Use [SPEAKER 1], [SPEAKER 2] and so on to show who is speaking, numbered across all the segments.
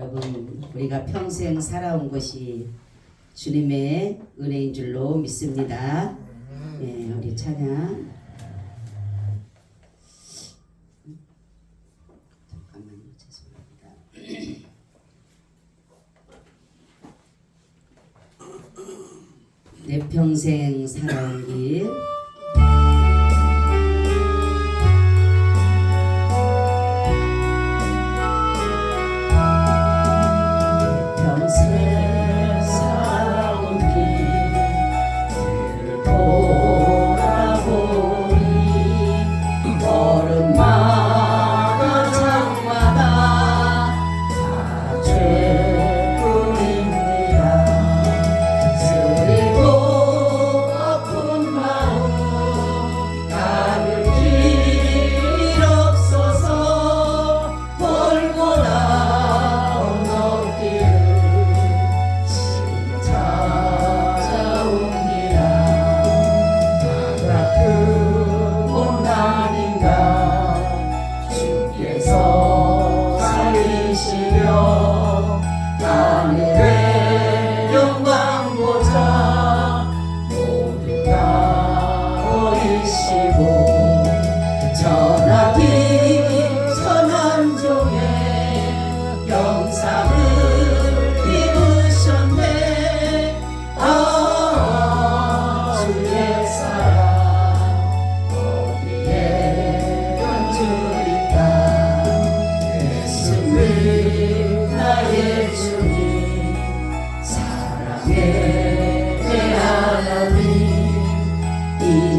[SPEAKER 1] 여러분, 우리가 평생 살아온 것이 주님의 은혜인 줄로 믿습니다. 예, 우리 찬양. 잠깐만요, 죄송합니다. 내 평생 살아온 길.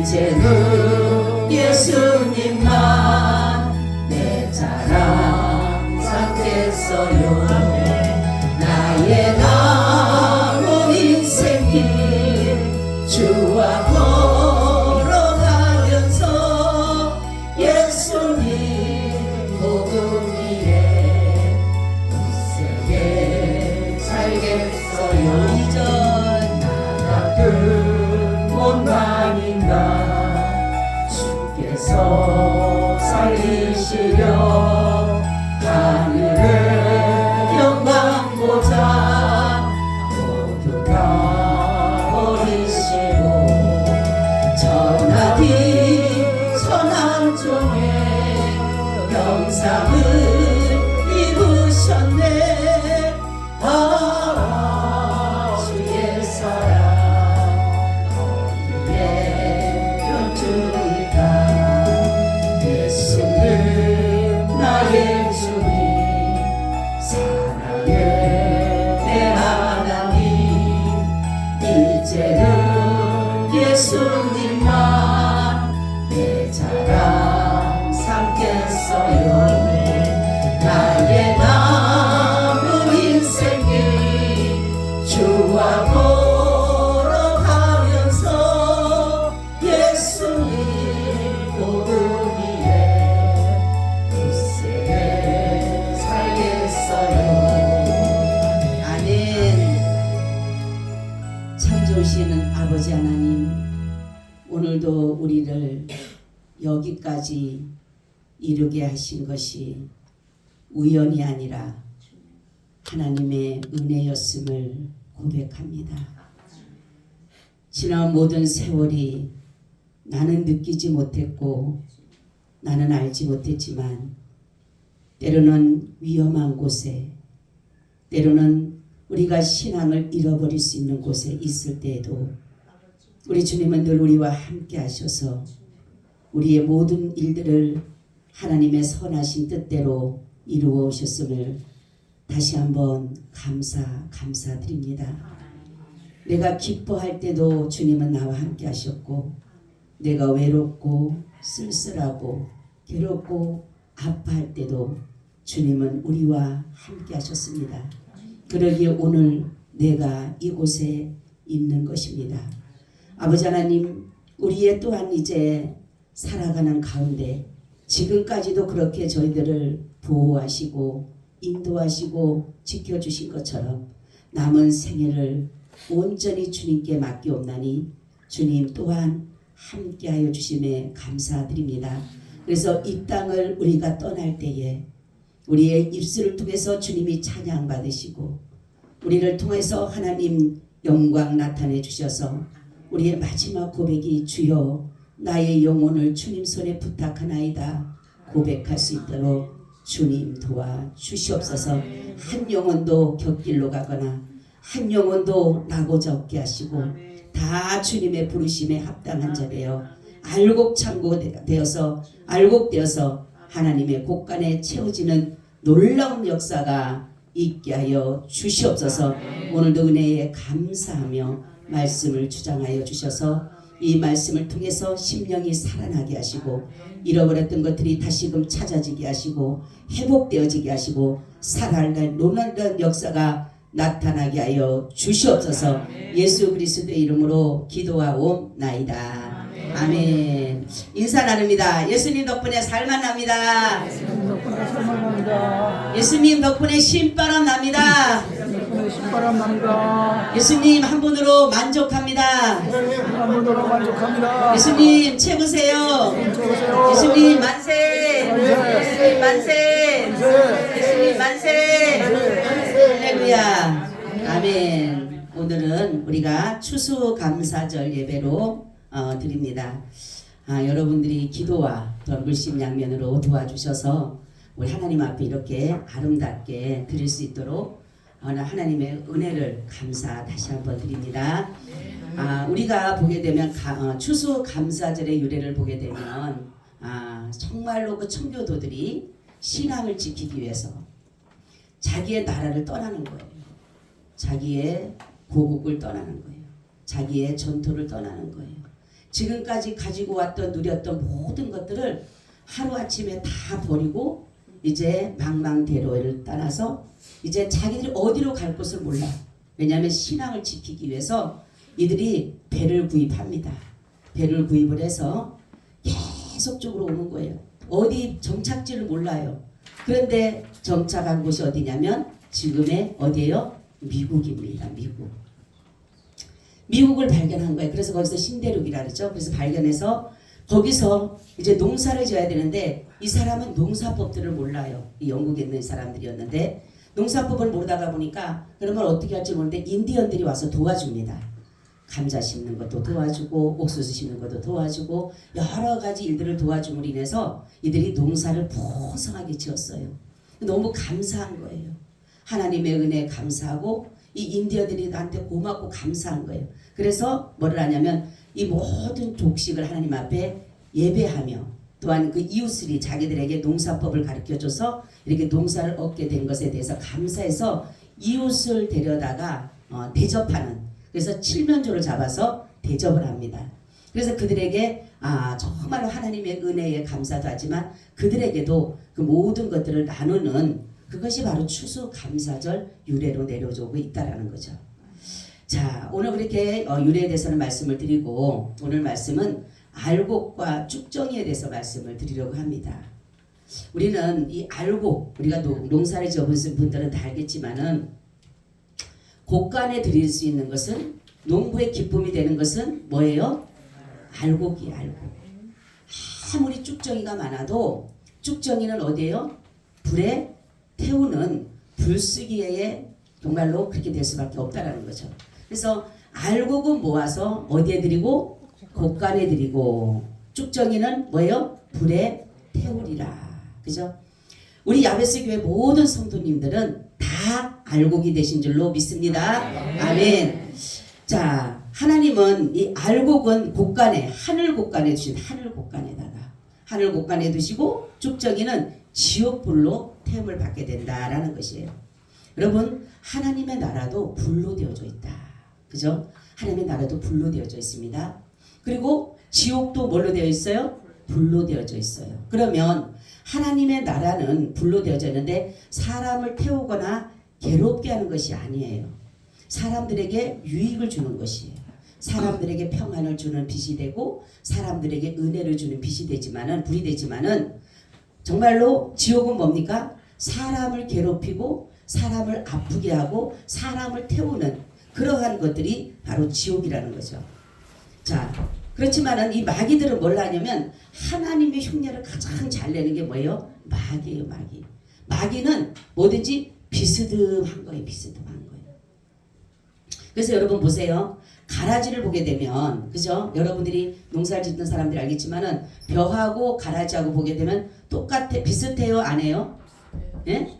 [SPEAKER 2] 이제는 예수님만 내 자랑 삼겠어요. 나의 남은 인생길 주와 걸어가면서 예수님 복음 위에 굳세게 살겠어요. 이전 나 같은 못난인가 주께서 살리시려 하늘의 영광 보좌 모두 다 버리시고 전하디 선한 종의 영상을 입으셨네. 주의 사랑 어디에 연주일까. 예수님 나의 주님 사랑의 내 하나님 이제는 예수님만 내 자랑 삼겠어요. 나의 남은 인생길 주와 걸어가면서 예수님 복음 위에 굳세게 살겠어요.
[SPEAKER 1] 아멘. 참 좋으시는 아버지 하나님, 오늘도 우리를 여기까지 이르게 하신 것이 우연이 아니라 하나님의 은혜였음을 고백합니다. 지난 모든 세월이 나는 느끼지 못했고 나는 알지 못했지만 때로는 위험한 곳에, 때로는 우리가 신앙을 잃어버릴 수 있는 곳에 있을 때에도 우리 주님은 늘 우리와 함께 하셔서 우리의 모든 일들을 하나님의 선하신 뜻대로 이루어 오셨음을 다시 한번 감사드립니다. 내가 기뻐할 때도 주님은 나와 함께 하셨고, 내가 외롭고 쓸쓸하고 괴롭고 아파할 때도 주님은 우리와 함께 하셨습니다. 그러기에 오늘 내가 이곳에 있는 것입니다. 아버지 하나님, 우리의 또한 이제 살아가는 가운데 지금까지도 그렇게 저희들을 보호하시고 인도하시고 지켜주신 것처럼 남은 생애를 온전히 주님께 맡기옵나니 주님 또한 함께하여 주심에 감사드립니다. 그래서 이 땅을 우리가 떠날 때에 우리의 입술을 통해서 주님이 찬양 받으시고 우리를 통해서 하나님 영광 나타내 주셔서 우리의 마지막 고백이 주여 나의 영혼을 주님 손에 부탁하나이다 고백할 수 있도록 주님 도와 주시옵소서. 한 영혼도 곁길로 가거나 한 영혼도 나고자 없게 하시고 다 주님의 부르심에 합당한 자되어 알곡되어서 하나님의 곳간에 채워지는 놀라운 역사가 있게 하여 주시옵소서. 오늘도 은혜에 감사하며 말씀을 주장하여 주셔서 이 말씀을 통해서 심령이 살아나게 하시고 잃어버렸던 것들이 다시금 찾아지게 하시고 회복되어지게 하시고 살아날 놀라운 역사가 나타나게 하여 주시옵소서. 예수 그리스도의 이름으로 기도하옵나이다. 아멘. 인사 나눕니다. 예수님 덕분에 살만 납니다. 예수님 덕분에 신바람 납니다.
[SPEAKER 3] 신바람 납니다.
[SPEAKER 1] 예수님 한 분으로 만족합니다.
[SPEAKER 3] 한 분으로 만족합니다.
[SPEAKER 1] 예수님 최고세요. 예수님 만세. 예수님 만세. 예수님 만세. 할렐루야. 아멘. 오늘은 우리가 추수감사절 예배로 드립니다. 여러분들이 기도와 또 물심양면으로 도와주셔서 우리 하나님 앞에 이렇게 아름답게 드릴 수 있도록 하나님의 은혜를 감사 다시 한번 드립니다. 우리가 보게 되면 추수감사절의 유래를 보게 되면 정말로 그 청교도들이 신앙을 지키기 위해서 자기의 나라를 떠나는 거예요. 자기의 고국을 떠나는 거예요. 자기의 전토를 떠나는 거예요. 지금까지 가지고 왔던 누렸던 모든 것들을 하루아침에 다 버리고 이제 망망대로를 떠나서 이제 자기들이 어디로 갈 곳을 몰라. 왜냐하면 신앙을 지키기 위해서 이들이 배를 구입합니다. 배를 구입을 해서 계속적으로 오는 거예요. 어디 정착지를 몰라요. 그런데 정착한 곳이 어디냐면 지금의 어디예요? 미국입니다. 미국을 발견한 거예요. 그래서 거기서 신대륙이라 그러죠. 그래서 발견해서 거기서 이제 농사를 지어야 되는데 이 사람은 농사법들을 몰라요. 이 영국에 있는 사람들이었는데 농사법을 모르다가 보니까 그러면 어떻게 할지 모르는데 인디언들이 와서 도와줍니다. 감자 심는 것도 도와주고 옥수수 심는 것도 도와주고 여러 가지 일들을 도와줌으로 인해서 이들이 농사를 풍성하게 지었어요. 너무 감사한 거예요. 하나님의 은혜에 감사하고 이 인디언들이 나한테 고맙고 감사한 거예요. 그래서 뭐를 하냐면 이 모든 족식을 하나님 앞에 예배하며 또한 그 이웃들이 자기들에게 농사법을 가르쳐줘서 이렇게 농사를 얻게 된 것에 대해서 감사해서 이웃을 데려다가 대접하는, 그래서 칠면조를 잡아서 대접을 합니다. 그래서 그들에게 정말 하나님의 은혜에 감사도 하지만 그들에게도 그 모든 것들을 나누는 그것이 바로 추수감사절 유래로 내려오고 있다라는 거죠. 자, 오늘 그렇게 유래에 대해서는 말씀을 드리고 오늘 말씀은 알곡과 쭉정이에 대해서 말씀을 드리려고 합니다. 우리는 이 알곡, 우리가 농사를 지어보신 분들은 다 알겠지만은 곡간에 드릴 수 있는 것은, 농부의 기쁨이 되는 것은 뭐예요? 알곡이에요. 알곡. 아무리 쭉정이가 많아도 쭉정이는 어디예요? 불에 태우는 불쓰기에 정말로 그렇게 될 수밖에 없다라는 거죠. 그래서 알곡은 모아서 어디에 드리고? 곡간에 드리고, 쭉정이는 뭐예요? 불에 태우리라. 그죠? 우리 야베스 교회 모든 성도님들은 다 알곡이 되신 줄로 믿습니다. 아멘. 자, 하나님은 이 알곡은 곡간에, 하늘 곡간에 두신, 하늘 곡간에다가 하늘 곡간에 두시고, 쭉정이는 지옥불로 태움을 받게 된다라는 것이에요. 여러분, 하나님의 나라도 불로 되어져 있다. 그죠? 하나님의 나라도 불로 되어져 있습니다. 그리고 지옥도 뭘로 되어 있어요? 불로 되어져 있어요. 그러면 하나님의 나라는 불로 되어져 있는데 사람을 태우거나 괴롭게 하는 것이 아니에요. 사람들에게 유익을 주는 것이에요. 사람들에게 평안을 주는 빛이 되고 사람들에게 은혜를 주는 빛이 되지만은, 불이 되지만은, 정말로 지옥은 뭡니까? 사람을 괴롭히고 사람을 아프게 하고 사람을 태우는 그러한 것들이 바로 지옥이라는 거죠. 자, 그렇지만은 이 마귀들은 뭘 하냐면 하나님의 흉내를 가장 잘 내는 게 뭐예요? 마귀예요, 마귀. 마귀는 뭐든지 비스듬한 거예요. 비스듬한 거예요. 그래서 여러분 보세요. 가라지를 보게 되면, 그죠? 여러분들이 농사를 짓는 사람들이 알겠지만은 벼하고 가라지하고 보게 되면 똑같아. 비슷해요? 안 해요? 예?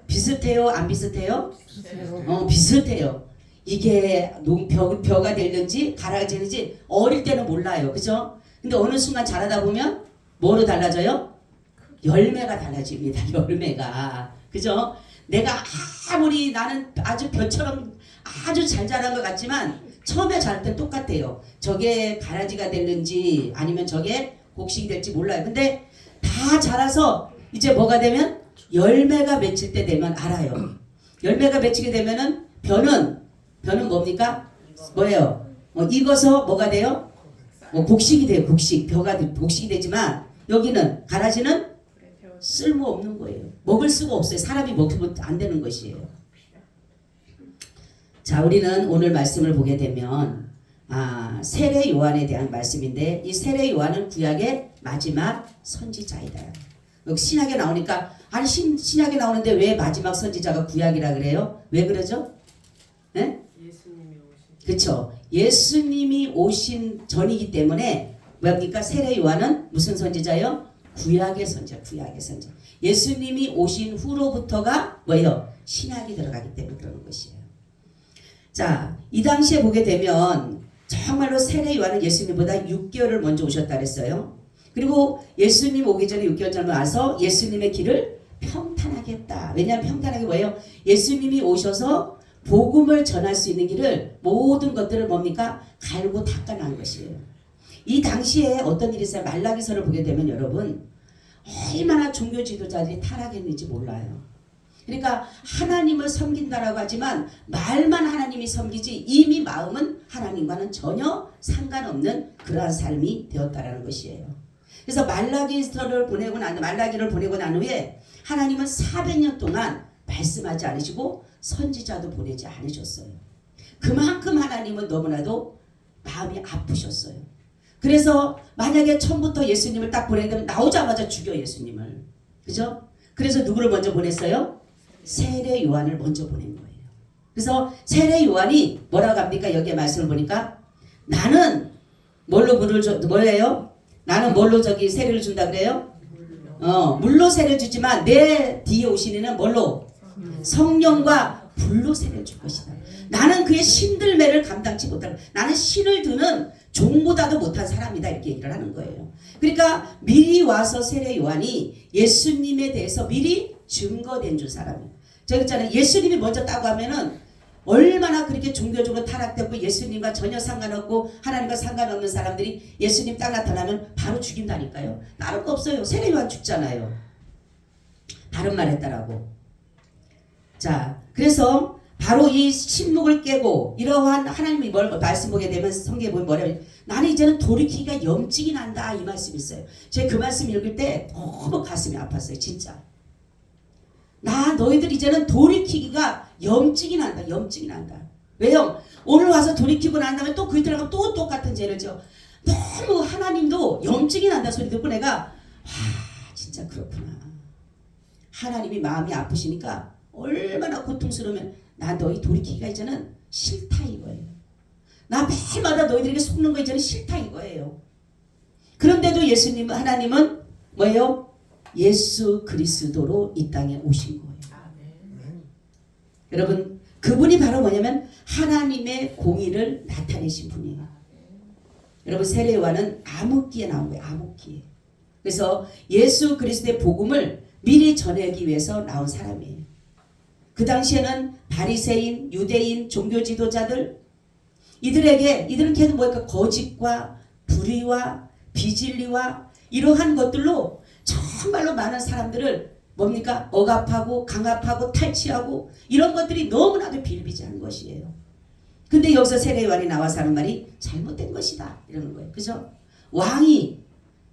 [SPEAKER 1] 비슷해요? 안 비슷해요? 비슷해요. 이게 벼가 될는지 가라지는지 어릴 때는 몰라요. 그죠? 근데 어느 순간 자라다 보면 뭐로 달라져요? 열매가 달라집니다. 열매가. 그죠? 내가 아무리 나는 아주 벼처럼 아주 잘 자란 것 같지만 처음에 자랄 땐 똑같아요. 저게 가라지가 됐는지 아니면 저게 곡식이 될지 몰라요. 근데 다 자라서 이제 뭐가 되면 열매가 맺힐 때 되면 알아요. 열매가 맺히게 되면은 벼는 뭡니까? 뭐예요? 익어서 뭐가 돼요? 곡식이 돼요. 곡식. 벼가 곡식이 되지만 여기는 가라지는 쓸모없는 거예요. 먹을 수가 없어요. 사람이 먹으면 안 되는 것이에요. 자, 우리는 오늘 말씀을 보게 되면 세례 요한에 대한 말씀인데 이 세례 요한은 구약의 마지막 선지자이다. 여기 신약에 나오니까 아니 신약에 나오는데 왜 마지막 선지자가 구약이라 그래요? 왜 그러죠? 네? 그렇죠. 예수님이 오신 전이기 때문에 뭡니까? 세례 요한은 무슨 선지자요? 구약의 선지자, 구약의 선지자. 예수님이 오신 후로부터가 뭐예요? 신약이 들어가기 때문에 그러는 것이에요. 자, 이 당시에 보게 되면 정말로 세례 요한은 예수님보다 6개월을 먼저 오셨다 그랬어요. 그리고 예수님 오기 전에 6개월 전에 와서 예수님의 길을 평탄하게 했다. 왜냐하면 평탄하게 뭐예요? 예수님이 오셔서 복음을 전할 수 있는 길을 모든 것들을 뭡니까? 갈고 닦아난 것이에요. 이 당시에 어떤 일이 있어요? 말라기서를 보게 되면 여러분 얼마나 종교 지도자들이 타락했는지 몰라요. 그러니까 하나님을 섬긴다라고 하지만 말만 하나님이 섬기지 이미 마음은 하나님과는 전혀 상관없는 그러한 삶이 되었다라는 것이에요. 그래서 말라기를 보내고 난 후에 하나님은 400년 동안 말씀하지 않으시고 선지자도 보내지 않으셨어요. 그만큼 하나님은 너무나도 마음이 아프셨어요. 그래서 만약에 처음부터 예수님을 딱 보내면 나오자마자 죽여 예수님을. 그죠? 그래서 누구를 먼저 보냈어요? 세례 요한을 먼저 보낸 거예요. 그래서 세례 요한이 뭐라고 합니까? 여기에 말씀을 보니까 나는 뭐예요? 나는 뭘로 세례를 준다 그래요? 물로 세례를 주지만 내 뒤에 오신 이는 뭘로? 성령과 불로 세례를 줄 것이다. 나는 그의 신들매를 감당치 못하고 나는 신을 드는 종보다도 못한 사람이다 이렇게 얘기를 하는 거예요. 그러니까 미리 와서 세례 요한이 예수님에 대해서 미리 증거된 줄 사람이에요. 저기 있잖아요. 예수님이 먼저 따고 하면은 얼마나 그렇게 종교적으로 타락되고 예수님과 전혀 상관없고 하나님과 상관없는 사람들이 예수님 딱 나타나면 바로 죽인다니까요. 다른 거 없어요. 세례 요한 죽잖아요. 다른 말 했다라고. 자, 그래서 바로 이 침묵을 깨고 이러한 하나님이 말씀 보게 되면 성경에 보면 뭐라고 나는 이제는 돌이키기가 염증이 난다 이 말씀이 있어요. 제가 그 말씀 읽을 때 너무 가슴이 아팠어요. 진짜. 너희들 이제는 돌이키기가 염증이 난다. 염증이 난다. 왜요? 오늘 와서 돌이키고 난 다음에 또 그 이틀 하면 또 똑같은 죄를 져. 너무 하나님도 염증이 난다 소리 듣고 내가 진짜 그렇구나. 하나님이 마음이 아프시니까 얼마나 고통스러우면 나 너희 돌이키기가 이제는 싫다 이거예요. 나 매일마다 너희들에게 속는 거 이제는 싫다 이거예요. 그런데도 하나님은 뭐예요? 예수 그리스도로 이 땅에 오신 거예요. 여러분 그분이 바로 뭐냐면 하나님의 공의를 나타내신 분이에요. 여러분 세례 요한은 암흑기에 나온 거예요. 암흑기에. 그래서 예수 그리스도의 복음을 미리 전하기 위해서 나온 사람이에요. 그 당시에는 바리새인, 유대인, 종교 지도자들 이들은 걔는 뭐랄까 거짓과 불의와 비진리와 이러한 것들로 정말로 많은 사람들을 뭡니까? 억압하고 강압하고 탈취하고 이런 것들이 너무나도 비일비재한 것이에요. 근데 여기서 세례 요한이 나와서 하는 말이 잘못된 것이다 이러는 거예요. 그죠? 왕이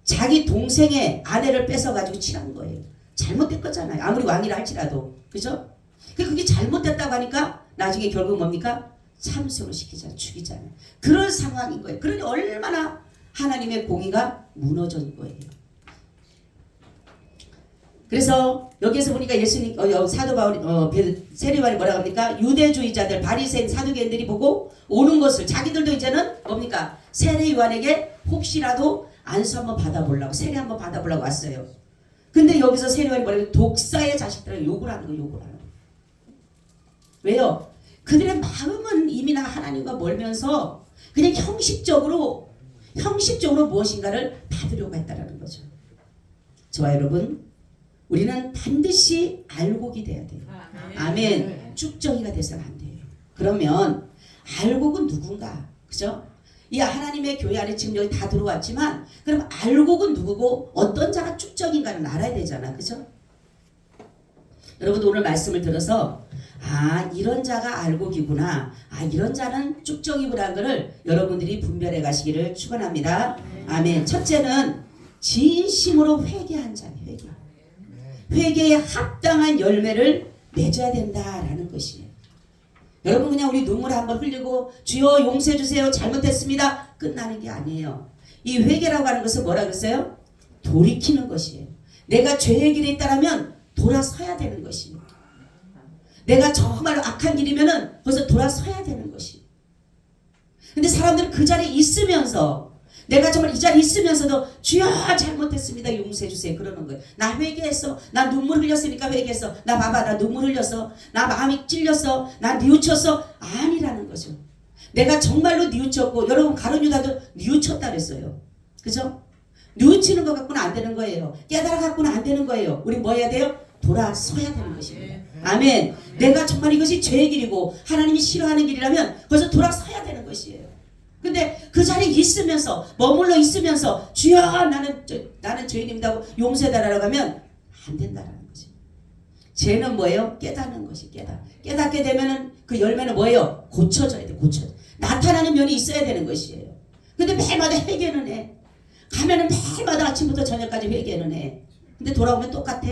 [SPEAKER 1] 자기 동생의 아내를 뺏어가지고 취한 거예요. 잘못된 거잖아요. 아무리 왕이라 할지라도. 그죠? 그게 잘못됐다고 하니까 나중에 결국 뭡니까? 참수를 시키잖아요. 죽이잖아요. 그런 상황인 거예요. 그러니 얼마나 하나님의 공의가 무너진 거예요. 그래서 여기에서 보니까 예수님 사도 바울 세례요한이 뭐라고 합니까? 유대주의자들 바리새인 사두개인들이 보고 오는 것을 자기들도 이제는 뭡니까? 세례요한에게 혹시라도 안수 한번 받아보려고 세례 한번 받아보려고 왔어요. 근데 여기서 세례요한이 뭐라고 독사의 자식들을 욕을 하는 거예요. 욕을 하는 거예요. 왜요? 그들의 마음은 이미나 하나님과 멀면서 그냥 형식적으로 무엇인가를 받으려고 했다는 거죠. 저와 여러분, 우리는 반드시 알곡이 돼야 돼요. 아멘. 쭉정이가 돼서는 안 돼요. 그러면 알곡은 누군가? 그죠? 이 하나님의 교회 안에 지금 여기 다 들어왔지만 그럼 알곡은 누구고 어떤 자가 쭉정인가를 알아야 되잖아. 그죠? 여러분 오늘 말씀을 들어서 이런 자가 알곡이구나. 이런 자는 쭉정이구나 하는 것을 여러분들이 분별해 가시기를 축원합니다. 아멘. 첫째는 진심으로 회개한 자예요. 회개에 합당한 열매를 맺어야 된다라는 것이에요. 여러분 그냥 우리 눈물 한번 흘리고 주여 용서해 주세요. 잘못했습니다. 끝나는 게 아니에요. 이 회개라고 하는 것은 뭐라 그랬어요? 돌이키는 것이에요. 내가 죄의 길에 있다라면 돌아서야 되는 것이에요. 내가 정말로 악한 길이면은 거기서 돌아서야 되는 것이에요. 근데 사람들은 그 자리에 있으면서 내가 정말 이 자리에 있으면서도 주여 잘못했습니다. 용서해 주세요. 그러는 거예요. 나 회개했어. 나 눈물 흘렸으니까 회개했어. 나 봐봐. 나 눈물 흘렸어. 나 마음이 찔렸어. 나 뉘우쳤어. 아니라는 거죠. 내가 정말로 뉘우쳤고 여러분 가룟 유다도 뉘우쳤다 그랬어요. 그죠? 뉘우치는 것 갖고는 안 되는 거예요. 깨달아 갖고는 안 되는 거예요. 우리 뭐 해야 돼요? 돌아서야 되는 것입니다. 아멘. 내가 정말 이것이 죄의 길이고 하나님이 싫어하는 길이라면 거기서 돌아서야 되는 것이에요. 근데 그 자리에 있으면서 머물러 있으면서 주여 나는 죄인입니다 하고 용서해달라고 하면 안 된다라는 거지. 죄는 뭐예요? 깨닫는 것이 깨닫게 되면은 그 열매는 뭐예요? 고쳐져야 돼. 나타나는 면이 있어야 되는 것이에요. 근데 매일마다 회개는 해. 가면은 매일마다 아침부터 저녁까지 회개는 해. 근데 돌아오면 똑같아.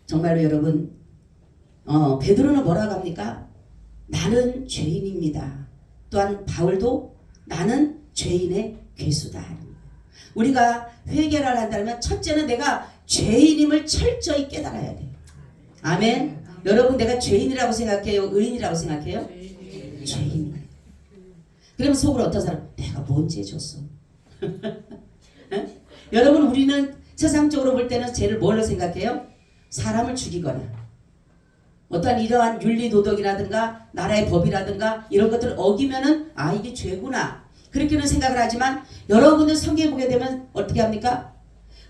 [SPEAKER 1] 정말로 여러분 베드로는 뭐라고 합니까? 나는 죄인입니다. 또한 바울도 나는 죄인의 괴수다. 우리가 회개를 한다면 첫째는 내가 죄인임을 철저히 깨달아야 돼. 아멘. 여러분 내가 죄인이라고 생각해요? 의인이라고 생각해요? 죄인. 그러면 속으로 어떤 사람 내가 뭔 죄 졌어? 여러분 우리는 세상적으로 볼 때는 죄를 뭘로 생각해요? 사람을 죽이거나 어떠한 이러한 윤리도덕이라든가 나라의 법이라든가 이런 것들을 어기면은 이게 죄구나 그렇게는 생각을 하지만 여러분들 성경에 보게 되면 어떻게 합니까?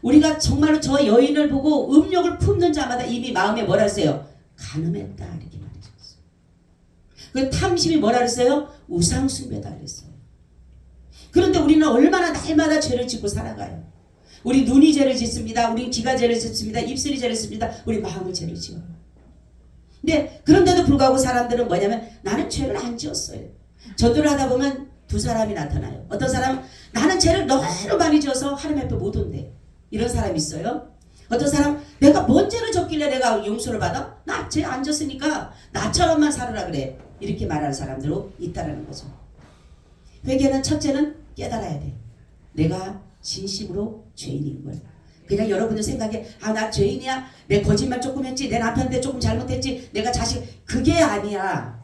[SPEAKER 1] 우리가 정말로 저 여인을 보고 음욕을 품는 자마다 이미 마음에 뭐라 했어요? 간음했다 이렇게 말해줬어요. 그 탐심이 뭐라 그랬어요? 우상숭배다 그랬어요. 그런데 우리는 얼마나 날마다 죄를 짓고 살아가요. 우리 눈이 죄를 짓습니다. 우리 귀가 죄를 짓습니다. 입술이 죄를 짓습니다. 우리 마음을 죄를 지어요. 근데 그런데도 불구하고 사람들은 뭐냐면 나는 죄를 안 지었어요. 전도를 하다 보면 두 사람이 나타나요. 어떤 사람은 나는 죄를 너무 많이 지어서 하나님 앞에 못 온대. 이런 사람이 있어요. 어떤 사람 내가 뭔 죄를 졌길래 내가 용서를 받아? 나 죄 안 졌으니까 나처럼만 살아라 그래. 이렇게 말하는 사람들도 있다는 거죠. 회개는 첫째는 깨달아야 돼. 내가 진심으로 죄인인 걸. 그냥 여러분들 생각에 나 죄인이야. 내 거짓말 조금 했지. 내 남편한테 조금 잘못했지. 내가 자식 그게 아니야.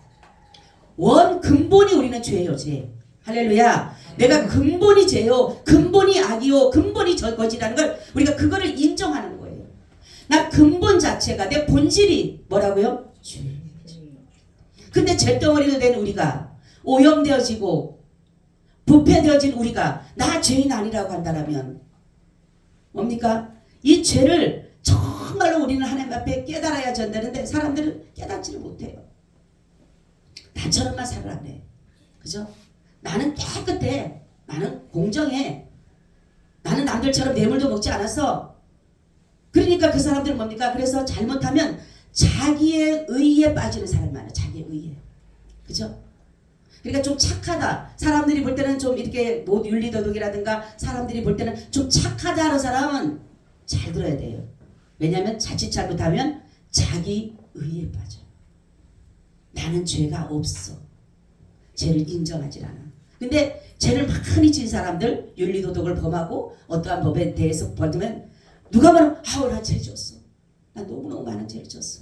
[SPEAKER 1] 원 근본이 우리는 죄예요. 죄. 할렐루야. 내가 근본이 죄요. 근본이 악이요. 근본이 거짓이라는 걸 우리가 그거를 인정하는 거예요. 나 근본 자체가 내 본질이 뭐라고요? 죄. 근데 죄덩어리가 된 우리가 오염되어지고 부패되어진 우리가 나 죄인 아니라고 한다면 뭡니까? 이 죄를 정말로 우리는 하나님 앞에 깨달아야 한다는데 사람들은 깨닫지를 못해요. 나처럼만 살아라 그래. 그죠? 나는 깨끗해. 나는 공정해. 나는 남들처럼 뇌물도 먹지 않았어. 그러니까 그 사람들은 뭡니까? 그래서 잘못하면 자기의 의에 빠지는 사람이 많아요. 자기의 의에. 그죠? 그러니까 좀 착하다. 사람들이 볼 때는 좀 이렇게 뭐 윤리도덕이라든가 사람들이 볼 때는 좀 착하다 하는 사람은 잘 들어야 돼요. 왜냐하면 자칫 잘못하면 자기 의에 빠져. 나는 죄가 없어. 죄를 인정하지 않아. 근데 죄를 많이 진 사람들, 윤리도덕을 범하고 어떠한 법에 대해서 받으면 누가 말하면 아우 나 죄 졌어. 나 너무너무 많은 죄를 졌어.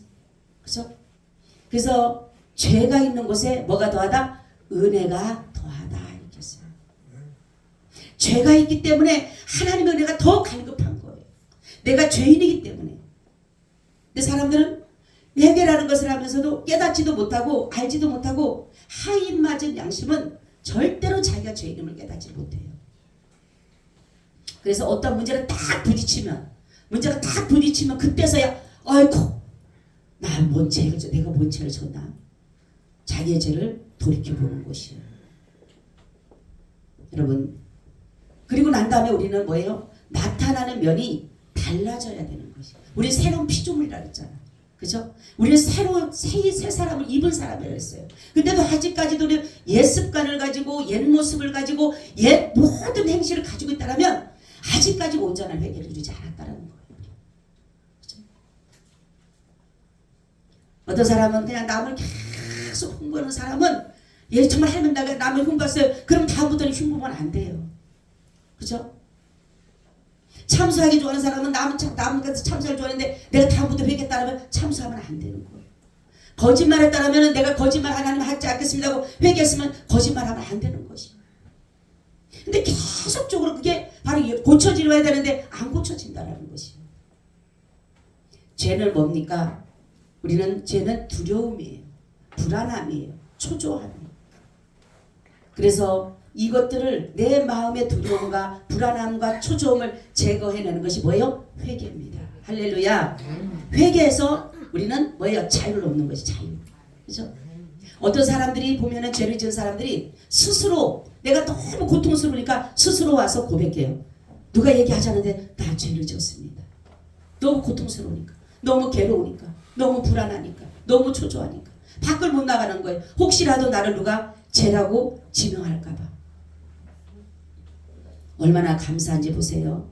[SPEAKER 1] 그죠? 그래서 죄가 있는 곳에 뭐가 더하다? 은혜가 더하다 이렇게 했어요. 죄가 있기 때문에 하나님의 은혜가 더 갈급한 거예요. 내가 죄인이기 때문에. 근데 사람들은 회개라는 것을 하면서도 깨닫지도 못하고 알지도 못하고 하인 맞은 양심은 절대로 자기가 죄인임을 깨닫지 못해요. 그래서 어떤 문제가 딱 부딪히면 그때서야 아이고 내가 뭔 죄를 졌나 자기의 죄를 돌이켜보는 것이에요. 여러분 그리고 난 다음에 우리는 뭐예요? 나타나는 면이 달라져야 되는 것이에요. 우리는 새로운 피조물이라 그랬잖아. 그죠? 우리는 새로운 새 사람을 입은 사람이라고 했어요. 근데도 아직까지도 우리는 옛 습관을 가지고 옛 모습을 가지고 옛 모든 행실을 가지고 있다면 아직까지 온전한 회개를 이루지 않았다는 거예요. 그죠? 어떤 사람은 그냥 남을 계속 흉보는 사람은 얘 정말 할머니 내가 남을 흉봤어요. 그럼 다음부터는 흉보면 안 돼요. 그죠? 참수하기 좋아하는 사람은 남은 참수를 좋아하는데 내가 다음부터 회개했다면 참수하면 안 되는 거예요. 거짓말했다면 내가 거짓말 하나님 하지 않겠습니다 하고 회개했으면 거짓말하면 안 되는 것이에요. 근데 계속적으로 그게 바로 고쳐지려야 되는데 안 고쳐진다는 것이에요. 죄는 뭡니까? 죄는 두려움이에요. 불안함이에요. 초조함이에요. 그래서 이것들을 내 마음의 두려움과 불안함과 초조함을 제거해내는 것이 뭐예요? 회개입니다. 할렐루야. 회개해서 우리는 뭐예요? 자유를 얻는 것이 자유. 그렇죠? 어떤 사람들이 보면은 죄를 지은 사람들이 스스로 내가 너무 고통스러우니까 스스로 와서 고백해요. 누가 얘기하지 않는데 나 죄를 지었습니다. 너무 고통스러우니까, 너무 괴로우니까, 너무 불안하니까, 너무 초조하니까 밖을 못 나가는 거예요. 혹시라도 나를 누가 죄라고 지명할까 봐. 얼마나 감사한지 보세요.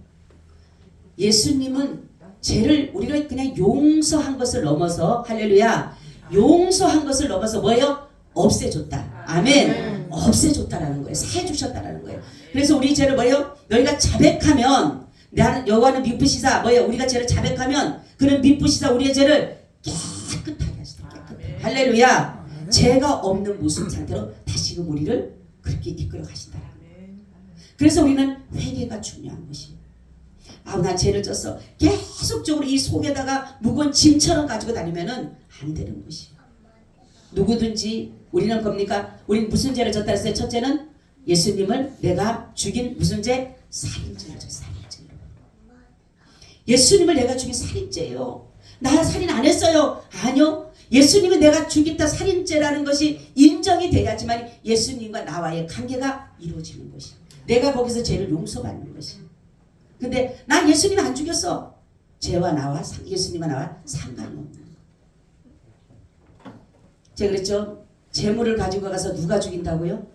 [SPEAKER 1] 예수님은 죄를 우리가 그냥 용서한 것을 넘어서 할렐루야 용서한 것을 넘어서 뭐예요? 없애줬다. 아멘. 없애줬다라는 거예요. 사해주셨다라는 거예요. 그래서 우리 죄를 뭐예요? 너희가 자백하면 나는 여호와는 미쁘시사 뭐예요? 우리가 죄를 자백하면 그는 미쁘시사 우리의 죄를 깨끗하게 하시다. 깨끗하게. 할렐루야. 죄가 없는 모습 상태로 다시금 우리를 그렇게 이끌어 가신다. 그래서 우리는 회개가 중요한 것이에요. 아우 난 죄를 졌어. 계속적으로 이 속에다가 무거운 짐처럼 가지고 다니면은 안 되는 것이에요. 누구든지 우리는 겁니까? 우리는 무슨 죄를 졌다 했어요? 첫째는 예수님을 내가 죽인 무슨 죄? 살인죄를 졌어요. 살인죄. 예수님을 내가 죽인 살인죄예요. 나 살인 안 했어요. 아니요. 예수님은 내가 죽였다 살인죄라는 것이 인정이 돼야지만 예수님과 나와의 관계가 이루어지는 것이에요. 내가 거기서 죄를 용서받는 것이에요. 근데 난 예수님 안 죽였어. 죄와 나와 예수님과 나와 상관이 없는 거예요. 제가 그랬죠. 재물을 가지고 가서 누가 죽인다고요?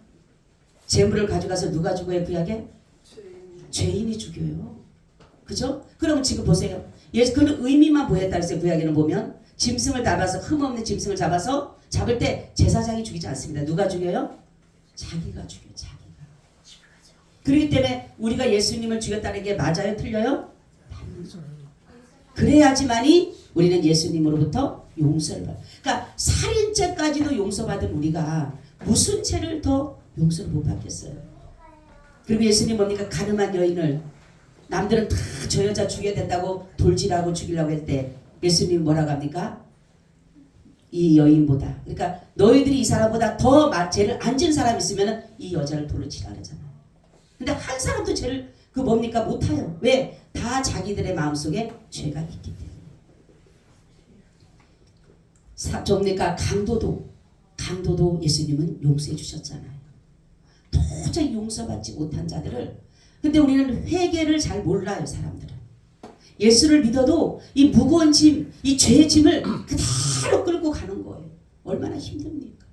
[SPEAKER 1] 재물을 가져가서 누가 죽어요? 구약에? 죄인이 죽여요. 그죠? 그럼 지금 보세요. 그는 의미만 보였다 그랬어요. 구약에는 보면 짐승을 잡아서 흠없는 짐승을 잡을 때 제사장이 죽이지 않습니다. 누가 죽여요? 자기가 죽여요. 자기가. 그렇기 때문에 우리가 예수님을 죽였다는 게 맞아요? 틀려요? 그래야지만이 우리는 예수님으로부터 용서를 받아요. 그러니까 살인죄까지도 용서받은 우리가 무슨 죄를 더 용서를 못 받겠어요? 그리고 예수님 뭡니까? 가늠한 여인을 남들은 다 저 여자 죽여야 된다고 돌질하고 죽이려고 할 때 예수님 뭐라고 합니까? 이 여인보다 그러니까 너희들이 이 사람보다 더 죄를 안 지은 사람이 있으면 이 여자를 돌로 치라 그러잖아요. 근데 한 사람도 죄를 뭡니까? 못해요. 왜? 다 자기들의 마음속에 죄가 있기 때문에. 뭡니까? 강도도 예수님은 용서해 주셨잖아요. 도저히 용서받지 못한 자들을. 근데 우리는 회개를 잘 몰라요. 사람들은. 예수를 믿어도 이 무거운 짐, 이 죄의 짐을 그대로 끌고 가는 거예요. 얼마나 힘듭니까?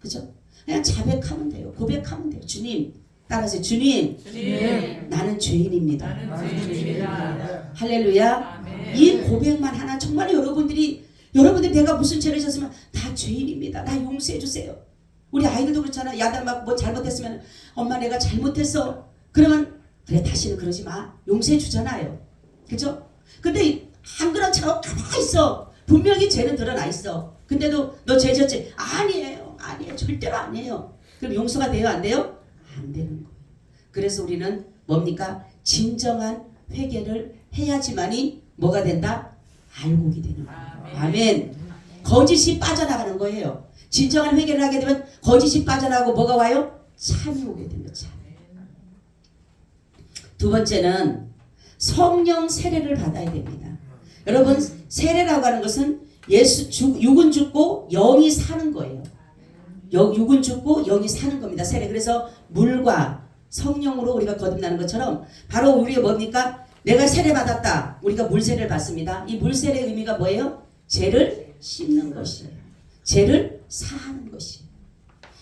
[SPEAKER 1] 그죠? 그냥 자백하면 돼요. 고백하면 돼요. 주님 따라서 주님 나는 죄인입니다. 할렐루야. 아멘. 이 고백만 하나 정말 여러분들이 내가 무슨 죄를 졌으면 다 죄인입니다. 나 용서해 주세요. 우리 아이들도 그렇잖아. 야단 맞고 뭐 잘못했으면 엄마 내가 잘못했어. 그러면 그래 다시는 그러지 마. 용서해 주잖아요. 그죠? 근데 안 그런 척 가만히 있어. 분명히 죄는 드러나 있어. 근데도 너 죄 졌지? 아니에요. 아니에요. 절대로 아니에요. 그럼 용서가 돼요? 안 돼요? 안 되는 거예요. 그래서 우리는 뭡니까? 진정한 회개를 해야지만이 뭐가 된다? 알곡이 되는 거예요. 아멘. 거짓이 빠져나가는 거예요. 진정한 회개를 하게 되면 거짓이 빠져나가고 뭐가 와요? 참이 오게 됩니다. 참. 두 번째는 성령 세례를 받아야 됩니다. 여러분 세례라고 하는 것은 육은 죽고 영이 사는 거예요. 육은 죽고 영이 사는 겁니다. 세례. 그래서 물과 성령으로 우리가 거듭나는 것처럼 바로 우리가 뭡니까? 내가 세례 받았다. 우리가 물세례를 받습니다. 이 물세례의 의미가 뭐예요? 죄를 씻는 것이에요. 죄를 사하는 것이에요.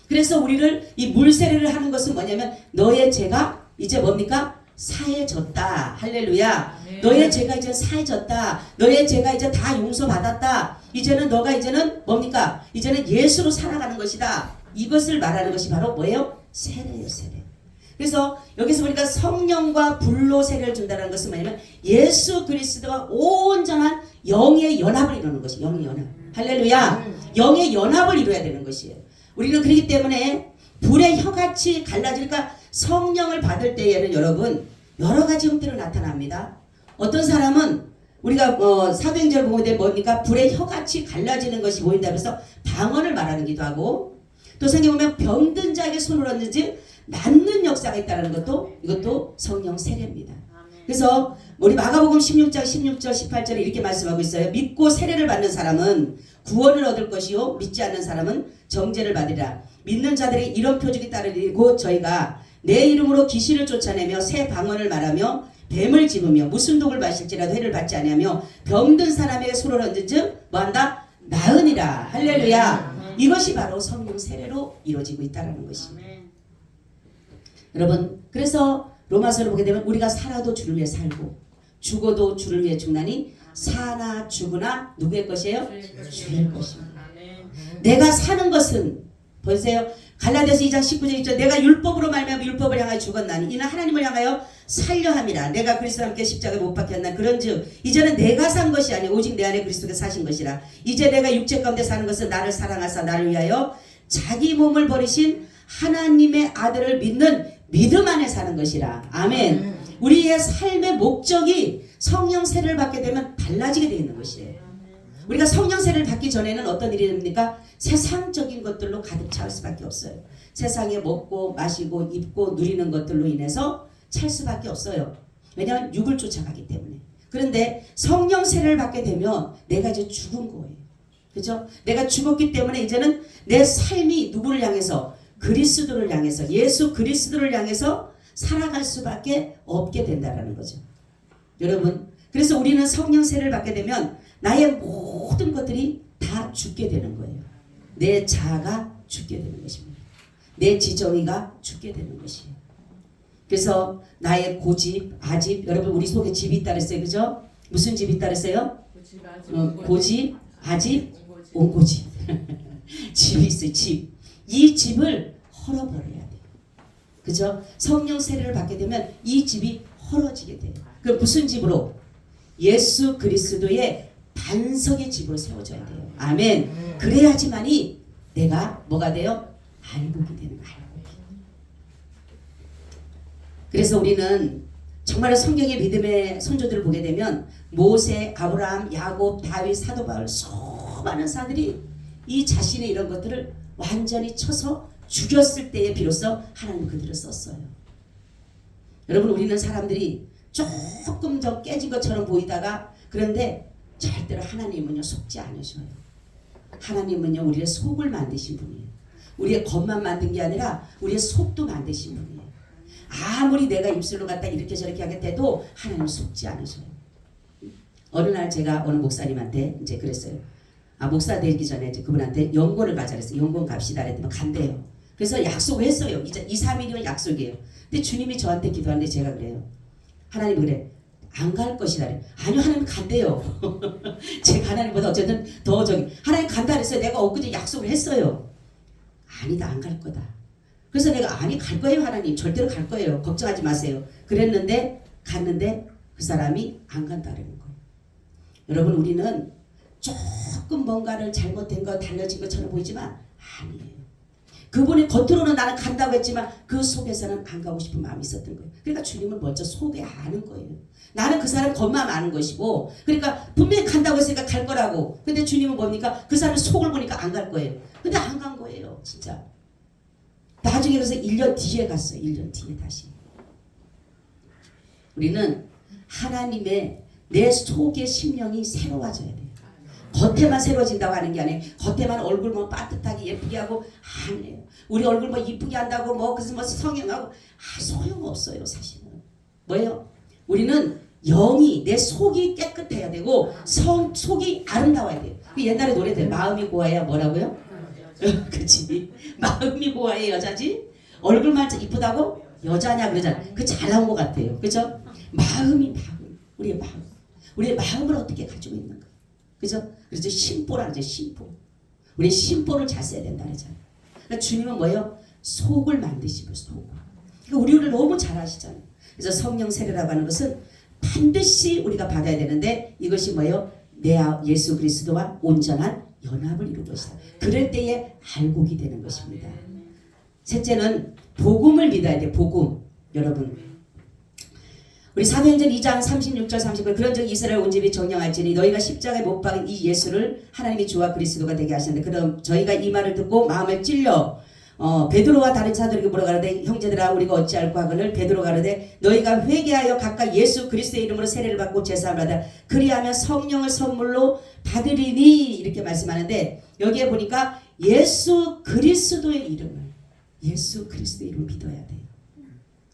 [SPEAKER 1] 그래서 우리를 이 물세례를 하는 것은 뭐냐면 너의 죄가 이제 뭡니까? 사해졌다. 할렐루야. 네. 너의 죄가 이제 사해졌다. 너의 죄가 이제 다 용서받았다. 이제는 너가 이제는 뭡니까? 이제는 예수로 살아가는 것이다. 이것을 말하는 것이 바로 뭐예요? 세례예요. 세례. 그래서 여기서 우리가 성령과 불로 세례를 준다는 것은 뭐냐면 예수 그리스도와 온전한 영의 연합을 이루는 것이 영의 연합. 할렐루야. 영의 연합을 이루어야 되는 것이에요. 우리는 그렇기 때문에 불의 혀같이 갈라지니까 성령을 받을 때에는 여러분 여러 가지 형태로 나타납니다. 어떤 사람은 우리가 사도행전을 보게 되면 뭡니까? 불의 혀같이 갈라지는 것이 보인다 그래서 방언을 말하기도 하고 또 성경에 보면 병든 자에게 손을 얹는지 낫는 역사가 있다는 것도 이것도 성령 세례입니다. 그래서 우리 마가복음 16장 16절 18절에 이렇게 말씀하고 있어요. 믿고 세례를 받는 사람은 구원을 얻을 것이요 믿지 않는 사람은 정죄를 받으리라. 믿는 자들이 이런 표적이 따르리니 곧 저희가 내 이름으로 귀신을 쫓아내며 새 방언을 말하며 뱀을 집으며 무슨 독을 마실지라도 해를 받지 아니하며 병든 사람에게 손을 얹은즉 뭐한다? 나으니라. 할렐루야. 이것이 바로 성령 세례로 이루어지고 있다는 것입니다. 여러분 그래서 로마서를 보게 되면 우리가 살아도 주를 위해 살고 죽어도 주를 위해 죽나니 사나 죽으나 누구의 것이에요? 주의 것입니다. 내가 사는 것은 보세요. 갈라디아서 2장 19절 있죠. 내가 율법으로 말미암아 율법을 향하여 죽었나니 이는 하나님을 향하여 살려 함이라. 내가 그리스도와 함께 십자가에 못 박혔나. 그런즉 이제는 내가 산 것이 아니요 오직 내 안에 그리스도가 사신 것이라. 이제 내가 육체 가운데 사는 것은 나를 사랑하사 나를 위하여 자기 몸을 버리신 하나님의 아들을 믿는 믿음 안에 사는 것이라. 아멘. 우리의 삶의 목적이 성령 세례를 받게 되면 달라지게 되어 있는 것이에요. 우리가 성령 세례를 받기 전에는 어떤 일이 됩니까? 세상적인 것들로 가득 차올 수밖에 없어요. 세상에 먹고 마시고 입고 누리는 것들로 인해서 찰 수밖에 없어요. 왜냐하면 육을 쫓아가기 때문에. 그런데 성령 세례를 받게 되면 내가 이제 죽은 거예요. 그죠? 내가 죽었기 때문에 이제는 내 삶이 누구를 향해서 그리스도를 향해서 예수 그리스도를 향해서 살아갈 수밖에 없게 된다는 거죠. 여러분 그래서 우리는 성령 세례를 받게 되면 나의 모든 것들이 다 죽게 되는 거예요. 내 자아가 죽게 되는 것입니다. 내 지정의가 죽게 되는 것이에요. 그래서 나의 고집, 아집, 여러분 우리 속에 집이 있다 그랬어요. 그죠? 무슨 집이 있다 그랬어요? 고집, 아집, 온고집. 집이 있어요. 집. 이 집을 헐어버려야 돼요. 그죠? 성령 세례를 받게 되면 이 집이 헐어지게 돼요. 그럼 무슨 집으로? 예수 그리스도의 반석의 집으로 세워져야 돼요. 아멘. 그래야지만이 내가 뭐가 돼요? 알곡이 되는 거예요. 그래서 우리는 정말 성경의 믿음의 선조들을 보게 되면 모세, 아브라함, 야곱, 다윗, 사도 바울 수많은 사람들이 이 자신의 이런 것들을 완전히 쳐서 죽였을 때에 비로소 하나님 그들을 썼어요. 여러분 우리는 사람들이 조금 더 깨진 것처럼 보이다가 그런데 절대로 하나님은요 속지 않으셔요. 하나님은요 우리의 속을 만드신 분이에요. 우리의 겉만 만든 게 아니라 우리의 속도 만드신 분이에요. 아무리 내가 입술로 갖다 이렇게 저렇게 하겠대도 하나님은 속지 않으셔요. 어느 날 제가 어느 목사님한테 이제 그랬어요. 목사 되기 전에 이제 그분한테 연구를 가자 그랬어요. 연구 갑시다 그랬더니 간대요. 그래서 약속을 했어요. 이제 2, 3일이면 약속이에요. 근데 주님이 저한테 기도하는데 제가 그래요. 하나님 그래. 안 갈 것이다. 아니요 하나님 간대요. 제가 하나님보다 어쨌든 더 하나님 간다 그랬어요. 내가 엊그제 약속을 했어요. 아니다, 안 갈 거다. 그래서 내가 아니 갈 거예요 하나님, 절대로 갈 거예요, 걱정하지 마세요. 그랬는데 갔는데 그 사람이 안 간다는 거예요. 여러분, 우리는 조금 뭔가를 잘못된 거 달라진 것처럼 보이지만 아니에요. 그분이 겉으로는 나는 간다고 했지만 그 속에서는 안 가고 싶은 마음이 있었던 거예요. 그러니까 주님을 먼저 속에 아는 거예요. 나는 그 사람 겉만 아는 것이고, 그러니까 분명히 간다고 했으니까 갈 거라고. 근데 주님은 뭡니까? 그 사람 속을 보니까 안 갈 거예요. 근데 안 간 거예요, 진짜. 나중에 그래서 1년 뒤에 갔어요. 1년 뒤에 다시. 우리는 하나님의 내 속의 심령이 새로워져야 돼요. 겉에만 새로워진다고 하는 게 아니에요. 겉에만 얼굴 뭐 빠듯하게 예쁘게 하고 아니에요. 우리 얼굴 뭐 이쁘게 한다고 뭐 그래서 뭐 성형하고 소용없어요, 사실은. 뭐예요? 우리는 영이, 내 속이 깨끗해야 되고 속이 아름다워야 돼요. 옛날에 노래들 마음이 고와야 뭐라고요? 그치? 마음이 고와야 여자지? 얼굴만 이쁘다고 여자냐 그러잖아. 그 잘 나온 것 같아요. 그죠? 마음. 우리의 마음을 어떻게 가지고 있는가. 그죠? 그래서 심보라는 거죠, 심보. 우리 심보를 잘 써야 된다 그러잖아요. 그러니까 주님은 뭐예요? 속을 만드시고 속을. 그러니까 우리를 너무 잘 아시잖아요. 그래서 성령 세례라고 하는 것은 반드시 우리가 받아야 되는데 이것이 뭐예요? 내 예수 그리스도와 온전한 연합을 이룬 것이다. 그럴 때에 알곡이 되는 것입니다. 셋째는 복음을 믿어야 돼. 복음. 여러분, 우리 사도행전 2장 36절 39절 그런즉 이스라엘 온 집이 정령할지니 너희가 십자가에 못 박은 이 예수를 하나님이 주와 그리스도가 되게 하시는데, 그럼 저희가 이 말을 듣고 마음을 찔려 베드로와 다른 사도에게 물어가는데 형제들아 우리가 어찌할까 하거늘 베드로가 가로되 너희가 회개하여 각각 예수 그리스도의 이름으로 세례를 받고 제사함을 받아 그리하면 성령을 선물로 받으리니, 이렇게 말씀하는데 여기에 보니까 예수 그리스도의 이름을 믿어야 돼요.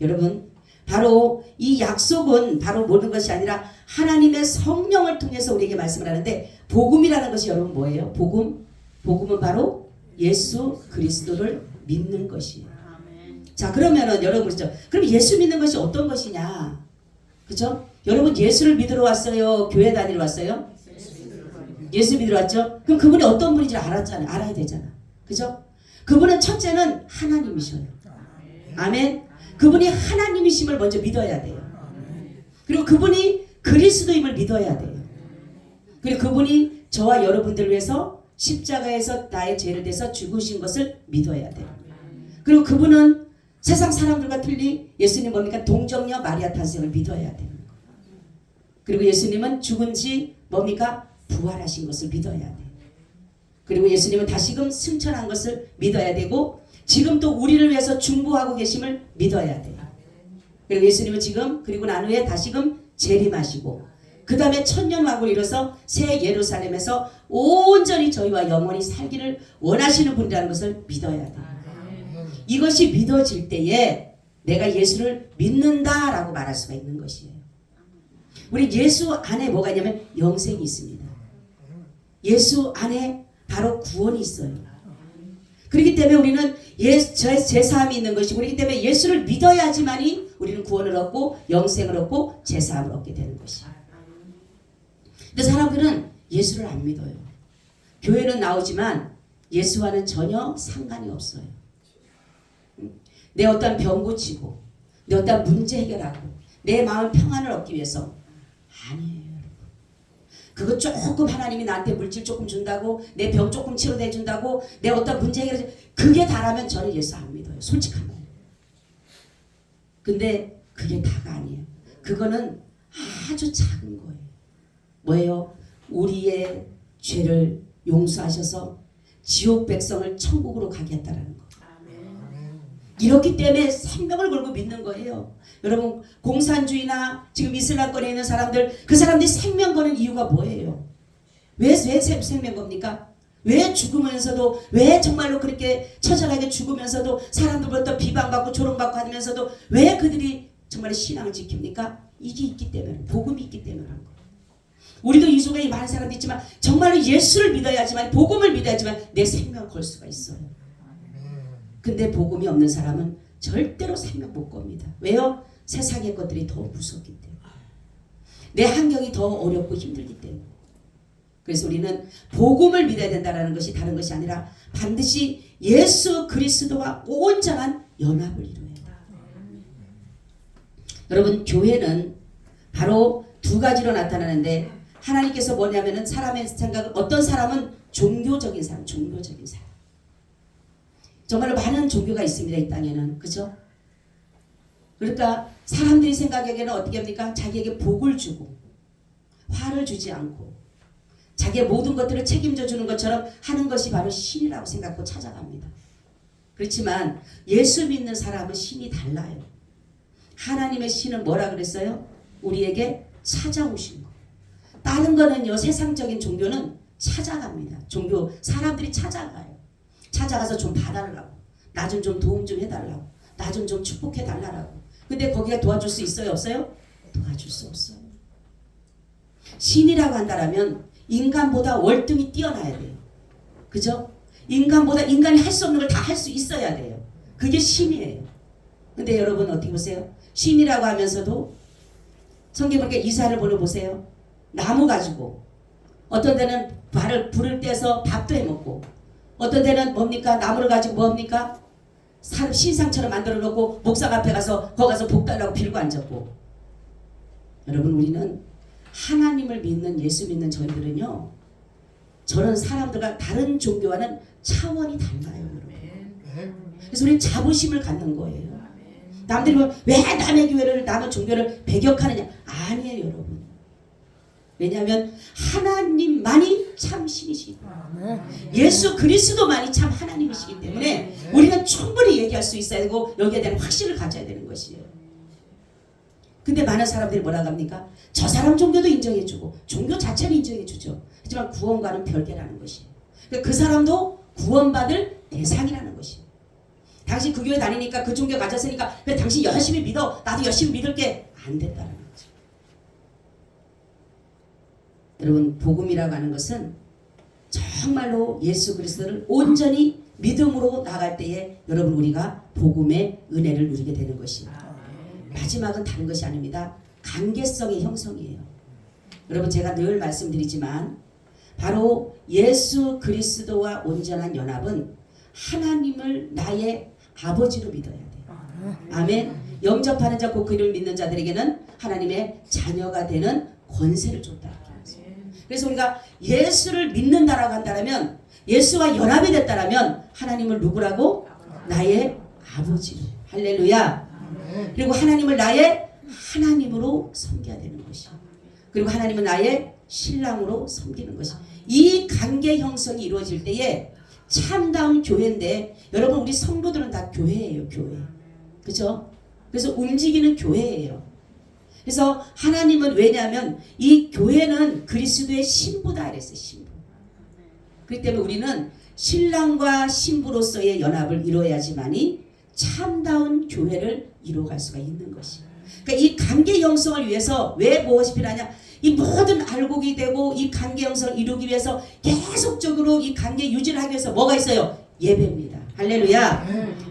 [SPEAKER 1] 여러분, 바로 이 약속은 바로 모든 것이 아니라 하나님의 성령을 통해서 우리에게 말씀을 하는데, 복음이라는 것이 여러분 뭐예요? 복음은 바로 예수 그리스도를 믿는 것이에요. 자, 그러면은 여러분 그렇죠? 그럼 예수 믿는 것이 어떤 것이냐? 그죠? 여러분 예수를 믿으러 왔어요? 교회 다니러 왔어요? 예수 믿으러 왔죠? 그럼 그분이 어떤 분인지 알아야 되잖아. 그죠? 그분은 첫째는 하나님이셔요. 아멘. 그분이 하나님이심을 먼저 믿어야 돼요. 그리고 그분이 그리스도임을 믿어야 돼요. 그리고 그분이 저와 여러분들을 위해서 십자가에서 나의 죄를 대서 죽으신 것을 믿어야 돼요. 그리고 그분은 세상 사람들과 틀리 예수님 뭡니까? 동정녀 마리아 탄생을 믿어야 돼요. 그리고 예수님은 죽은 지 뭡니까? 부활하신 것을 믿어야 돼요. 그리고 예수님은 다시금 승천한 것을 믿어야 되고 지금 또 우리를 위해서 중보하고 계심을 믿어야 돼요. 그리고 예수님은 지금 그리고 난 후에 다시금 재림하시고 그 다음에 천년왕국을 이뤄서 새 예루살렘에서 온전히 저희와 영원히 살기를 원하시는 분이라는 것을 믿어야 돼요. 이것이 믿어질 때에 내가 예수를 믿는다라고 말할 수가 있는 것이에요. 우리 예수 안에 뭐가 있냐면 영생이 있습니다. 예수 안에 바로 구원이 있어요. 그렇기 때문에 우리는 제사함이 있는 것이고, 그렇기 때문에 예수를 믿어야지만이 우리는 구원을 얻고 영생을 얻고 제사함을 얻게 되는 것이에요. 근데 사람들은 예수를 안 믿어요. 교회는 나오지만 예수와는 전혀 상관이 없어요. 내 어떤 병 고치고 내 어떤 문제 해결하고 내 마음 평안을 얻기 위해서 아니에요. 그거 조금 하나님이 나한테 물질 조금 준다고 내 병 조금 치료해 준다고 내 어떤 문제 해결해 그게 다라면 저는 예수 안 믿어요. 솔직한 말이에요. 근데 그게 다가 아니에요. 그거는 아주 작은 거예요. 뭐예요? 우리의 죄를 용서하셔서 지옥 백성을 천국으로 가게 했다라는 거. 이렇기 때문에 생명을 걸고 믿는 거예요. 여러분 공산주의나 지금 이슬람권에 있는 사람들, 그 사람들이 생명 거는 이유가 뭐예요? 왜 생명 겁니까? 왜 죽으면서도, 왜 정말로 그렇게 처절하게 죽으면서도 사람들부터 비방받고 조롱받고 하면서도 왜 그들이 정말 신앙을 지킵니까? 이게 있기 때문에, 복음이 있기 때문에 그런 거예요. 우리도 이 속에 많은 사람들이 있지만 정말로 예수를 믿어야지만, 복음을 믿어야지만 내 생명을 걸 수가 있어요. 근데 복음이 없는 사람은 절대로 생명 못 겁니다. 왜요? 세상의 것들이 더 무섭기 때문에, 내 환경이 더 어렵고 힘들기 때문에. 그래서 우리는 복음을 믿어야 된다는 것이 다른 것이 아니라 반드시 예수 그리스도와 온전한 연합을 이루어요. 여러분 교회는 바로 두 가지로 나타나는데 하나님께서 뭐냐면은 사람의 생각은 어떤 사람은 종교적인 사람, 종교적인 사람. 정말로 많은 종교가 있습니다. 이 땅에는. 그죠? 그러니까 사람들이 생각하기에는 어떻게 합니까? 자기에게 복을 주고 화를 주지 않고 자기의 모든 것들을 책임져 주는 것처럼 하는 것이 바로 신이라고 생각하고 찾아갑니다. 그렇지만 예수 믿는 사람은 신이 달라요. 하나님의 신은 뭐라 그랬어요? 우리에게 찾아오신 거. 다른 거는요, 세상적인 종교는 찾아갑니다. 종교 사람들이 찾아가요. 찾아가서 좀 봐달라고, 나 좀 도움 좀 해달라고, 나 좀 축복해 달라고. 근데 거기가 도와줄 수 있어요, 없어요? 도와줄 수 없어요. 신이라고 한다면 인간보다 월등히 뛰어나야 돼요. 그죠? 인간보다 인간이 할 수 없는 걸 다 할 수 있어야 돼요. 그게 신이에요. 근데 여러분 어떻게 보세요? 신이라고 하면서도 성경 보니까 이사를 보세요. 나무 가지고 어떤 데는 불을 떼서 밥도 해먹고 어떤 데는 뭡니까? 나무를 가지고 뭡니까? 사람 신상처럼 만들어 놓고 목상 앞에 가서 거기 가서 복 달라고 빌고 앉았고. 여러분 우리는 하나님을 믿는 예수 믿는 저희들은요, 저런 사람들과 다른 종교와는 차원이 달라요. 여러분. 그래서 우리는 자부심을 갖는 거예요. 남들이 보면 왜 남의 교회를 남의 종교를 배격하느냐. 아니에요 여러분. 왜냐하면 하나님만이 참 신이시기 때문에 예수 그리스도만이 참 하나님이시기 때문에 우리는 충분히 얘기할 수 있어야 되고 여기에 대한 확신을 가져야 되는 것이에요. 근데 많은 사람들이 뭐라고 합니까? 저 사람 종교도 인정해주고 종교 자체를 인정해주죠. 하지만 구원과는 별개라는 것이에요. 그 사람도 구원받을 대상이라는 것이에요. 당신 그 교회 다니니까 그 종교 가졌으니까 그래 당신 열심히 믿어, 나도 열심히 믿을게. 안 된다는 거죠. 여러분 복음이라고 하는 것은 정말로 예수 그리스도를 온전히 믿음으로 나갈 때에 여러분 우리가 복음의 은혜를 누리게 되는 것입니다. 마지막은 다른 것이 아닙니다. 관계성의 형성이에요. 여러분 제가 늘 말씀드리지만 바로 예수 그리스도와 온전한 연합은 하나님을 나의 아버지로 믿어야 돼요. 아멘. 영접하는 자 곧 그를 믿는 자들에게는 하나님의 자녀가 되는 권세를 줬다. 그래서 우리가 예수를 믿는다라고 한다면 예수와 연합이 됐다라면 하나님을 누구라고? 나의 아버지로. 할렐루야. 그리고 하나님을 나의 하나님으로 섬겨야 되는 것이요. 그리고 하나님은 나의 신랑으로 섬기는 것이. 이 관계 형성이 이루어질 때에 참다운 교회인데 여러분 우리 성도들은 다 교회예요. 교회. 그렇죠? 그래서 움직이는 교회예요. 그래서 하나님은 왜냐하면 이 교회는 그리스도의 신부다 그랬어요. 신부. 그렇기 때문에 우리는 신랑과 신부로서의 연합을 이루어야지만이 참다운 교회를 이루어갈 수가 있는 것이에요. 그러니까 이 관계 형성을 위해서 왜 무엇이 필요하냐? 이 모든 알곡이 되고 이 관계 형성을 이루기 위해서 계속적으로 이 관계 유지를 하기 위해서 뭐가 있어요? 예배입니다. 할렐루야.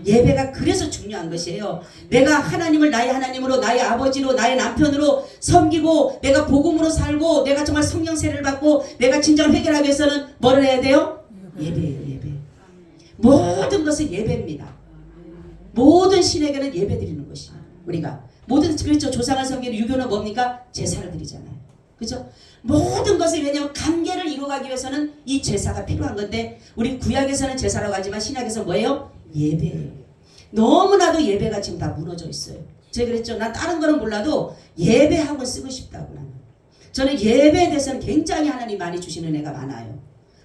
[SPEAKER 1] 예배가 그래서 중요한 것이에요. 내가 하나님을 나의 하나님으로 나의 아버지로 나의 남편으로 섬기고 내가 복음으로 살고 내가 정말 성령 세례를 받고 내가 진정 해결하기 위해서는 뭐를 해야 돼요? 예배예요. 예배. 모든 것은 예배입니다. 모든 신에게는 예배 드리는 것이에요. 우리가 모든 그렇죠. 조상을 섬기는 유교는 뭡니까? 제사를 드리잖아요. 그렇죠? 모든 것을 왜냐하면 관계를 이루어가기 위해서는 이 제사가 필요한 건데 우리 구약에서는 제사라고 하지만 신약에서 뭐예요? 예배예요. 너무나도 예배가 지금 다 무너져 있어요. 제가 그랬죠. 난 다른 거는 몰라도 예배하고 쓰고 싶다고 나는. 저는 예배에 대해서는 굉장히 하나님 많이 주시는 애가 많아요.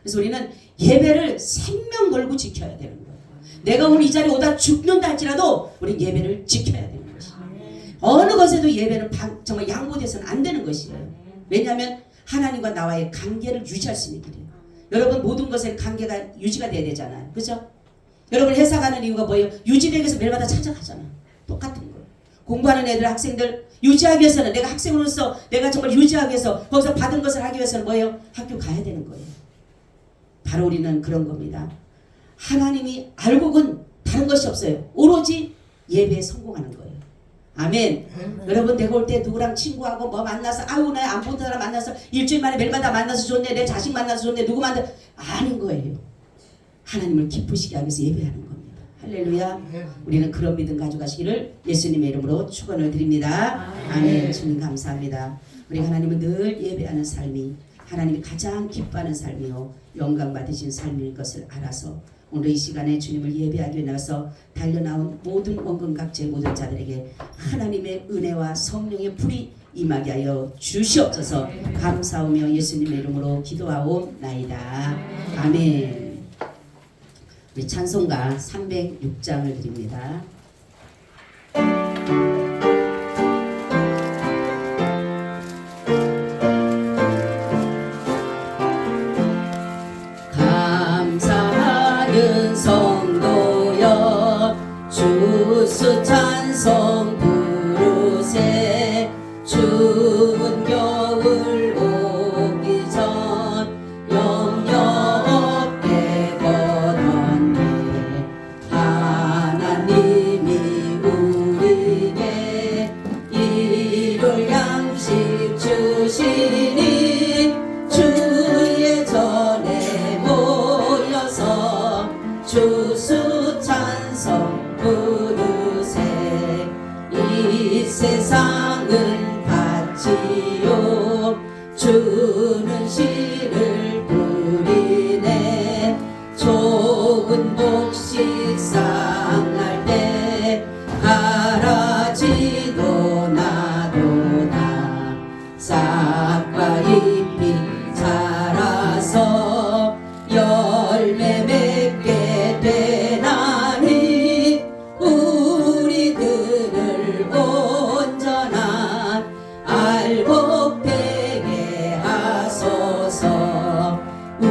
[SPEAKER 1] 그래서 우리는 예배를 생명 걸고 지켜야 되는 거예요. 내가 오늘 이 자리에 오다 죽는다 할지라도 우리는 예배를 지켜야 되는 것이에요. 어느 것에도 예배는 정말 양보돼서는 안 되는 것이에요. 왜냐하면 하나님과 나와의 관계를 유지할 수 있는 길이에요. 여러분 모든 것에 관계가 유지가 돼야 되잖아요. 그죠? 여러분 회사 가는 이유가 뭐예요? 유지되기 위해서 매일마다 찾아가잖아요. 똑같은 거예요. 공부하는 애들 학생들 유지하기 위해서는 내가 학생으로서 내가 정말 유지하기 위해서 거기서 받은 것을 하기 위해서는 뭐예요? 학교 가야 되는 거예요. 바로 우리는 그런 겁니다. 하나님이 알고는 다른 것이 없어요. 오로지 예배에 성공하는 거예요. 아멘. 여러분 내가 올 때 누구랑 친구하고 뭐 만나서 아유 나 안 본 사람 만나서 일주일 만에 매일마다 만나서 좋네. 내 자식 만나서 좋네. 누구 만나 아닌 거예요. 하나님을 기쁘시게 하기 위해서 예배하는 겁니다. 할렐루야. 우리는 그런 믿음 가져가시기를 예수님의 이름으로 축원을 드립니다. 아멘. 주님 감사합니다. 우리 하나님은 늘 예배하는 삶이 하나님이 가장 기뻐하는 삶이요 영광 받으신 삶일 것을 알아서 오늘 이 시간에 주님을 예배하기 위해 나가서 달려나온 모든 원근각제 모든 자들에게 하나님의 은혜와 성령의 불이 임하게 하여 주시옵소서. 감사하며 예수님의 이름으로 기도하옵나이다. 아멘. 우리 찬송가 306장을 드립니다. 감사하는 성도여 주수 찬송 부르세. 추운 겨울 오기 전 염려 없게 걷었네. 하나님이 우리에게 이룰 양식 주시니 주의 전에 모여서 주수 찬송 부르세. 이 세상